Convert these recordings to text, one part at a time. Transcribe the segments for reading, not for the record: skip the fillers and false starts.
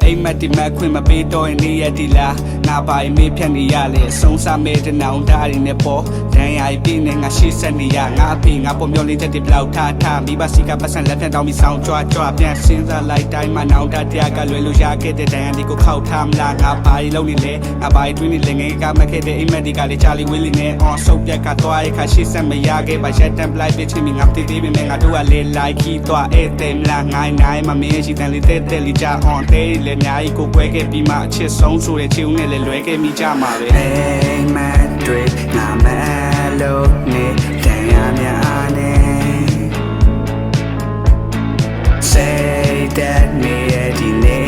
အိမ်မက်ဒီမက်ခွင့်မပေးတော့ရင်နေရဒီလားငါပါရင်မေးဖြတ်နေရလေအဆုံးစားမဲ့တဲ့နောင်တာတွေနဲ့ပေါ်ဒဏ်ရာပြင်းနေငါရှိဆက်နေရငါအဖေငါပုံမျောလေးချက်တွေဘလောက်ထားမိဘစီကပတ်စံလက်ဖြတ်တောင်းပြီးဆောင်းကြွပြန်စဉ်းစားလိုက်တိုင်းမှာနောင်တတရားကလွယ်လို့ရခဲ့တဲ့ဒဏ်ရာတွေကိုခောက်ထားမလားငါပါရင်လုံးနေလေငါပါရင်တွင်းနေလေငယ်ကမခဲ့တဲ့အိမ်မက်ဒီကလေးချာလီဝေးလေးနဲ့အော်ဆုပ်ပြက်ကသွားရခါရှိဆက်မရခဲ့ပါရက်တန်ပလိုက်ပြချင်းငါတည်တည်ပဲငါတို့ကလေလိုက်ခီးသွားအဲ့တဲ့မလားငိုင်းနိုင်မမင်းရှိတန်လေးတဲ့လေးချာအော်တဲ့လေအများကြီးကိုကွဲခဲ့ပြီးမှအချစ်ဆုံးဆိုတဲ့ချီဦးနဲ့လည်းလွဲခဲ့မိကြမှာပဲအိမ်မက်တွေငါမလို့နေတန်ရများနဲ့စိတ်သက်နေရဒီနေ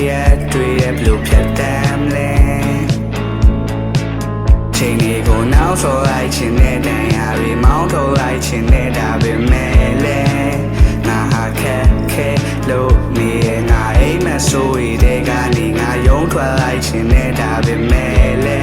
ရတွေ့ရဘလို့ဖြတ်တမ်းလဲချိန်တွေကိုနောက်ဆိုလိုက်ချင်တဲ့တန်ရတွေမောင်းထုတ်လိုက်ချင်တဲ့ဒါပဲမဲ့လဲငါဟာခဲလို့နေငါအိမ်မက်ဆိုရတဲ့ကနေငါယုံထွက်လိုက်ချင်တဲ့ဒါပဲမဲ့လဲ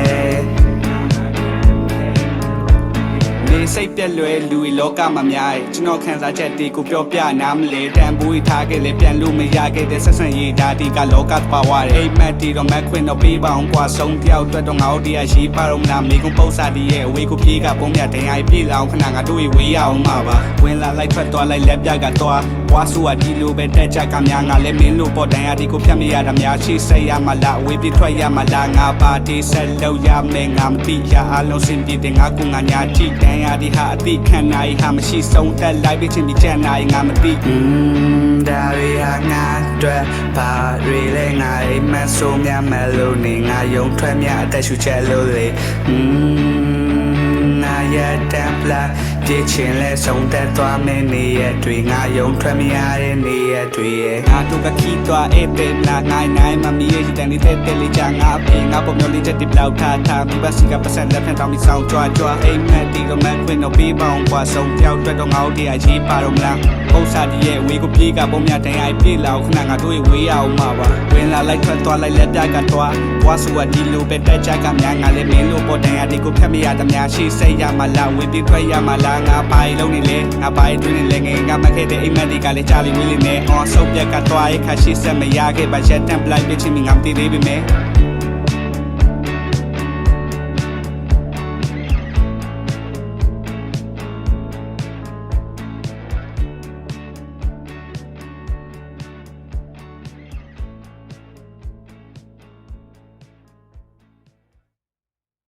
စိတ်ပြက်လွယ်လူတွေလောကမှာများရဲ့ကျွန်တော်ခံစားချက်တွေကိုပြောပြနားမလဲတန်ဖိုးရထားခဲ့လေပြန်လို့မရခဲ့တဲ့ဆက်ဆံရေးဓာတ်ဒီကလောကပါဝါရဲ့အိမ်မက်တီတော့မက်ခွင့်တော့ပေးပါအောင်ကွာဆုံးတယောက်အတွက်တော့ငါတို့တရားရှိပါတော့မလားမိကုံပု္ပ္ပစာတီရဲ့အဝေးကိုပြေးကပုံပြတင်ရိုက်ပြေးလောင်ခဏငါတို့ဝေးရအောင်မှာပါဝင်လာလိုက်ထွက်သွားလိုက်လက်ပြကသွားဘွားဆူကဒီလိုပဲတက်ချက်ကများငါလည်းမင်းလို့ပေါ်တန်ရဒီကိုဖြတ်မရတာများရှိစိတ်ရမလားအဝေးပြေးထွက်ရမလားငါပါတီဆက်လို့ရမယ်ငါမသိရအလုံးစင်ပြေတဲ့ငါကငါညာကြည့်တန်ရဒီဟာအတိခံနိုင်ဟာမရှိဆုံးသက်လိုက်ပြီးချင်းပြီးချန်နိုင်ငါမသိဒါရီဟာငါတွေ့ပါရီလဲငါအိမ်မက်ဆိုမြမလို့နေငါယုံထွက်မြအသက်ရှူချက်လို့လေငါရတဲ့ပလာပြည့်ချင်လဲဆုံးသက်သွားမင်းနေရတွေ့ငါယုံထွက်မရတဲ့နေရတွေ့ငါတို့ကခီးသွားအဲ့တဲ့လာနိုင်မမီးရဲ့တန်နေတဲ့လေးချငါအဖေငါပုံမျိုးလေးချက်ဒီဘလောက်ထားမိဘစီကပတ်စံလက်ဖြတ်တောင်းပြီးဆောင်းကြွအိမ်မက်ဒီတော့မက်ခွင့်တော့ပေးပါအောင်ကွာဆုံးတယောက်အတွက်တော့ငါတို့တရားရေးပါတော့မလားပု္ပ္ပစာတီရဲ့ဝေးကိုပြေးကပုံမြတင်ရိုက်ပြေးလောက်ခဏငါတို့ဝေးရအောင်မှာပါဝင်လာလိုက်ထွက်သွားလိုက်လက်ပြကသွားဘွားဆူကဒီလိုပဲတက်ချက်ကများငါလည်းမင်းလို့ပေါ်တန်ရဒီကိုဖြတ်မရတဲ့များရှိစိတ်ရမလားဝေးပြေးထွက်ရမလားငါပါရင်လုံးနေလေငါပါရင်တွင်းနေလေငယ်ကမခဲ့တဲ့အိမ်မက်ဒီကလေးချာလီဝေးလေးနဲ့အော်ဆုပ်ပြက်ကသွားရခါရှိဆက်မရခဲ့ပါရက်တန်ပလိုက်ပြချင်းငါမတည်သေးပေမဲ့